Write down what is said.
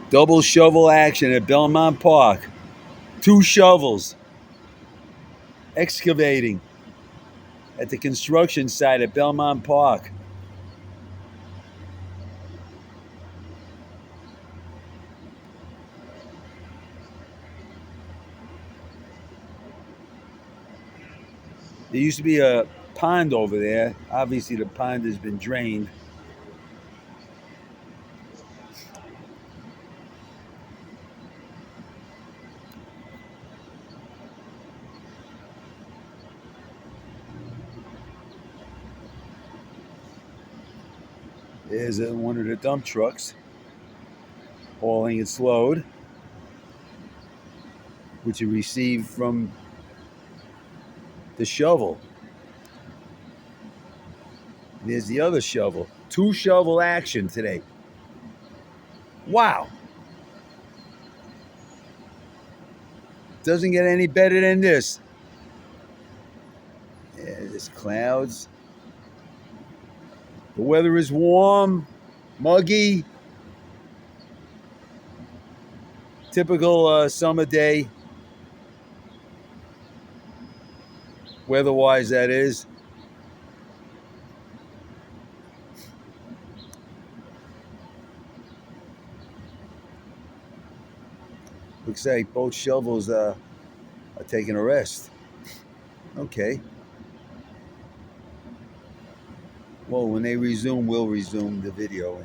Double shovel action at Belmont Park. 2 shovels excavating at the construction site at Belmont Park. There used to be a pond over there. Obviously, the pond has been drained. There's one of the dump trucks hauling its load, which it received from the shovel. There's the other shovel. 2 shovel action today. Wow. Doesn't get any better than this. Yeah, there's clouds. The weather is warm, muggy. Typical summer day. Weather-wise, that is. Looks like both shovels are taking a rest. Okay. Well, when they resume, we'll resume the video.